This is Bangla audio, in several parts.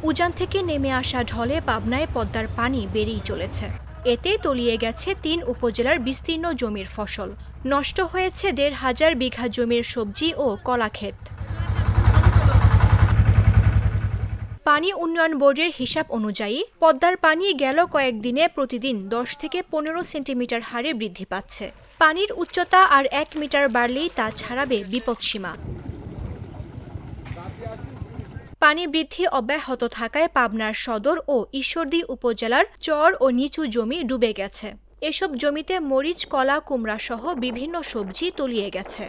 উজান থেকে নেমে আসা ঢলে পাবনায় পদ্মার পানি বেড়েই চলেছে। এতে তলিয়ে গেছে ৩ উপজেলার বিস্তীর্ণ জমির ফসল, নষ্ট হয়েছে ১৫০০ বিঘা জমির সবজি ও কলাক্ষেত। পানি উন্নয়ন বোর্ডের হিসাব অনুযায়ী পদ্মার পানি গেল কয়েকদিনে প্রতিদিন ১০ থেকে ১৫ সেন্টিমিটার হারে বৃদ্ধি পাচ্ছে। পানির উচ্চতা আর ১ মিটার বাড়লেই তা ছাড়াবে বিপদসীমা। পানি বৃদ্ধি অব্যাহত থাকায় পাবনার সদর ও ঈশ্বরদী উপজেলার চর ও নিচু জমি ডুবে গেছে। এসব জমিতে মরিচ, কলা, কুমড়া সহ বিভিন্ন সবজি তলিয়ে গেছে।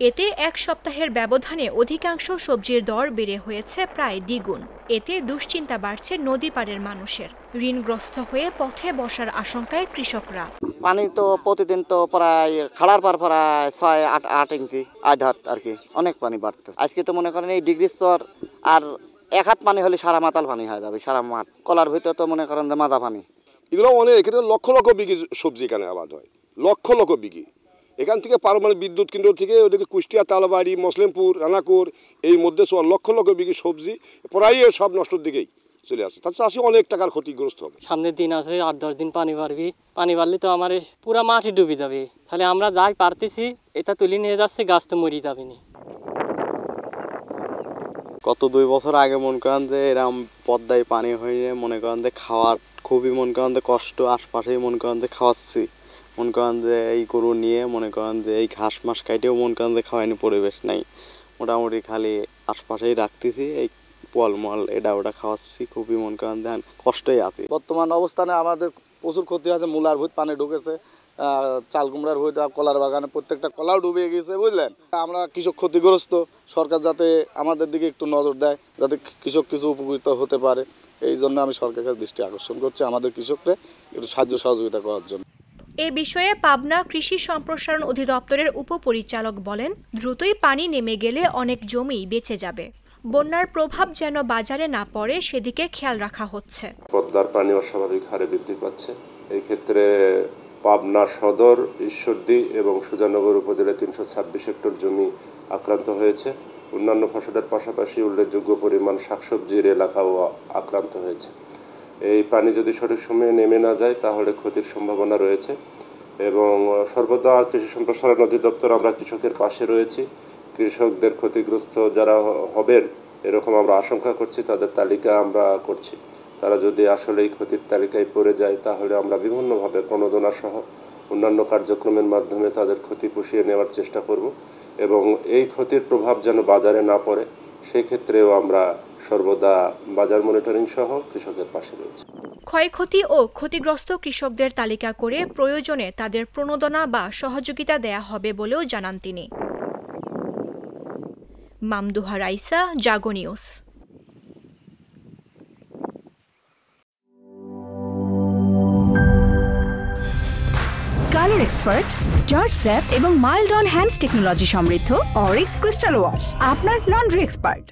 এতে এক সপ্তাহের ব্যবধানে অধিকাংশ সবজির দর বেড়ে হয়েছে প্রায় দ্বিগুণ। এতে দুশ্চিন্তা বাড়ছে নদী পাড়ের মানুষের। ঋণগ্রস্ত হয়ে পথে বসার আশঙ্কায় কৃষকরা। পানি তো প্রতিদিন তো প্রায় খাড়ার পর প্রায় ৬-৮ ইঞ্চি আধাত আর কি, অনেক পানি বাড়তেছে। আজকে তো মনে করেন এই ডিগ্রি স্তর আর ১ হাত পানি হলে সারা মাতাল পানি হয়ে যাবে, সারা মাঠ। কলার ভিতরে তো মনে করেন যে মাথা পানি। এগুলো অনেক, এখানে লক্ষ লক্ষ বিঘি সবজি এখানে আবাদ হয়, লক্ষ লক্ষ বিঘি। এখান থেকে পারমাণবিক বিদ্যুৎ কেন্দ্র থেকে ওদিকে কুষ্টিয়া, তালবাড়ি, মসলিমপুর, রানাকুর এই মধ্যে লক্ষ লক্ষ বিঘি সবজি প্রায় সব নষ্টর দিকেই চলে আসে। তার চাষি অনেক টাকার ক্ষতিগ্রস্ত হবে। সামনের দিন আছে ৮-১০ দিন পানি বাড়বি, পানি বাড়লে তো আমার পুরা মাটি ডুবে যাবে। তাহলে আমরা যাই পারতেছি এটা তুলে নিয়ে যাচ্ছে, গাছ তো মরি যাবে না। গত ২ বছর আগে মনে করেন যে এরকম পদ্মায় পানি হয়ে মনে করেন যে খাওয়ার খুবই মনে করেন যে কষ্ট, আশপাশেই মনে করেন যে খাওয়াচ্ছি, মনে করেন যে এই গরু নিয়ে মনে করেন যে এই ঘাস মাস কাটেও মনে করেন যে খাওয়াইনি পরিবেশ নাই, মোটামুটি খালি আশপাশেই রাখতেছি, এই ফলমল এটা ওটা খাওয়াচ্ছি, খুবই মনে করেন দেন কষ্টই আছে। বর্তমান অবস্থানে আমাদের প্রচুর ক্ষতি আছে। মূলার ভূত পানি ঢুকেছে, চাল কুমড়ার ভূত, কলার বাগানে প্রত্যেকটা কলাও ডুবে গেছে, বুঝলেন। আমরা কৃষক ক্ষতিগ্রস্ত, সরকার যাতে আমাদের দিকে একটু নজর দেয়, যাতে কৃষক কিছু উপকৃত হতে পারে, এই জন্য আমি সরকারের কাছে দৃষ্টি আকর্ষণ করছি আমাদের কৃষকরা একটু সাহায্য সহযোগিতা করার জন্য। এ বিষয়ে পাবনা কৃষি সম্প্রসারণ অধিদপ্তরের উপপরিচালক বলেন, দ্রুতই পানি নেমে গেলে অনেক জমি বেঁচে যাবে। বন্যার প্রভাব যেন বাজারে না পড়ে সেদিকে খেয়াল রাখা হচ্ছে। পদ্মার পানি অস্বাভাবিক হারে বৃদ্ধি পাচ্ছে। এই ক্ষেত্রে পাবনা সদর, ঈশ্বরদী এবং সুজানগর উপজেলায় ৩২৬ হেক্টর জমি আক্রান্ত হয়েছে। অন্যান্য ফসলের পাশাপাশি উল্লেখযোগ্য পরিমাণ শাকসবজির এলাকাও আক্রান্ত হয়েছে। এই পানি যদি সঠিক সময়ে নেমে না যায় তাহলে ক্ষতির সম্ভাবনা রয়েছে এবং সর্বদা কৃষি সম্প্রসারণ অধিদপ্তর আমরা কৃষকের পাশে রয়েছি। কৃষকদের ক্ষতিগ্রস্ত যারা হবেন এরকম আমরা আশঙ্কা করছি, তাদের তালিকা আমরা করছি। তারা যদি আসলে এই ক্ষতির তালিকায় পড়ে যায় তাহলে আমরা বিভিন্নভাবে প্রণোদনা সহ অন্যান্য কার্যক্রমের মাধ্যমে তাদের ক্ষতি পুষিয়ে নেওয়ার চেষ্টা করব এবং এই ক্ষতির প্রভাব যেন বাজারে না পড়ে সেই ক্ষেত্রেও আমরা সর্বদা বাজার মনিটরিং সহ কৃষকের পাশে রয়েছে। ক্ষয়ক্ষতি ও ক্ষতিগ্রস্ত কৃষকদের তালিকা করে প্রয়োজনে তাদের প্রণোদনা বা সহযোগিতা দেয়া হবে বলেও জানান তিনি। Mamduha Raisa, Jago news. Colour expert, George স্যাপ এবং মাইল্ড অন হ্যান্ডস টেকনোলজি সমৃদ্ধ অরিক্স ক্রিস্টাল ওয়াশ আপনার লন্ড্রি এক্সপার্ট।